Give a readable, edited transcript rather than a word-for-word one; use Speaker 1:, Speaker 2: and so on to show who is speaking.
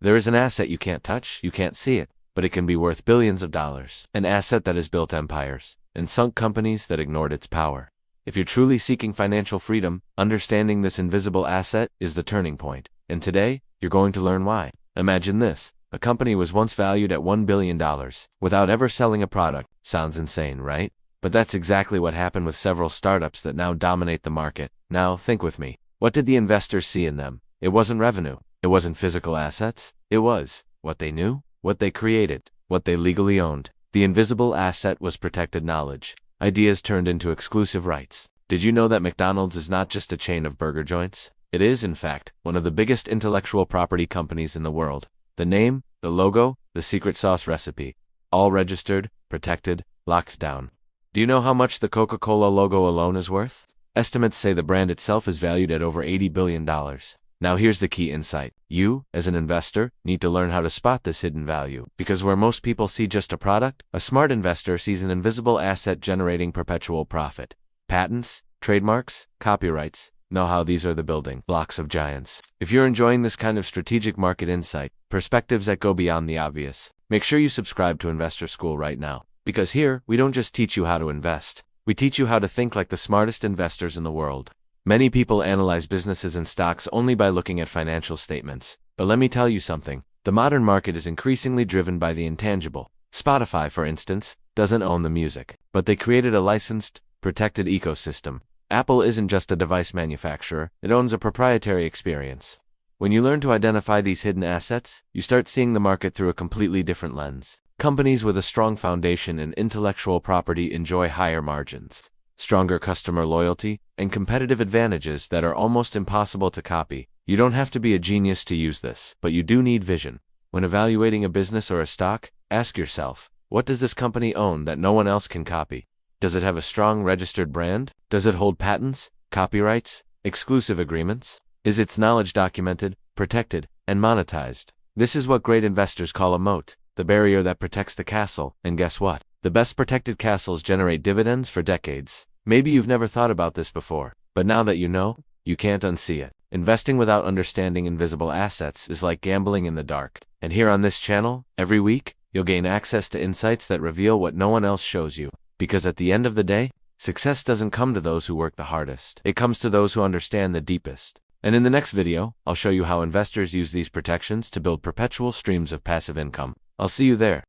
Speaker 1: There is an asset you can't touch, you can't see it, but it can be worth billions of dollars. An asset that has built empires and sunk companies that ignored its power. If you're truly seeking financial freedom, understanding this invisible asset is the turning point. And today, you're going to learn why. Imagine this. A company was once valued at $1 billion without ever selling a product. Sounds insane, right? But that's exactly what happened with several startups that now dominate the market. Now, think with me. What did the investors see in them? It wasn't revenue. It wasn't physical assets. It was what they knew, what they created, what they legally owned. The invisible asset was protected knowledge. Ideas turned into exclusive rights. Did you know that McDonald's is not just a chain of burger joints? It is, in fact, one of the biggest intellectual property companies in the world. The name, the logo, the secret sauce recipe, all registered, protected, locked down. Do you know how much the Coca-Cola logo alone is worth? Estimates say the brand itself is valued at over $80 billion. Now here's the key insight. You, as an investor, need to learn how to spot this hidden value. Because where most people see just a product, a smart investor sees an invisible asset generating perpetual profit. Patents, trademarks, copyrights. Know how these are the building blocks of giants. If you're enjoying this kind of strategic market insight, perspectives that go beyond the obvious, make sure you subscribe to Investor School right now. Because here, we don't just teach you how to invest. We teach you how to think like the smartest investors in the world. Many people analyze businesses and stocks only by looking at financial statements. But let me tell you something. The modern market is increasingly driven by the intangible. Spotify, for instance, doesn't own the music, but they created a licensed, protected ecosystem. Apple isn't just a device manufacturer, it owns a proprietary experience. When you learn to identify these hidden assets, you start seeing the market through a completely different lens. Companies with a strong foundation in intellectual property enjoy higher margins, stronger customer loyalty, and competitive advantages that are almost impossible to copy. You don't have to be a genius to use this, but you do need vision. When evaluating a business or a stock, ask yourself, what does this company own that no one else can copy? Does it have a strong registered brand? Does it hold patents, copyrights, exclusive agreements? Is its knowledge documented, protected, and monetized? This is what great investors call a moat, the barrier that protects the castle. And guess what? The best protected castles generate dividends for decades. Maybe you've never thought about this before, but now that you know, you can't unsee it. Investing without understanding invisible assets is like gambling in the dark. And here on this channel, every week, you'll gain access to insights that reveal what no one else shows you. Because at the end of the day, success doesn't come to those who work the hardest. It comes to those who understand the deepest. And in the next video, I'll show you how investors use these protections to build perpetual streams of passive income. I'll see you there.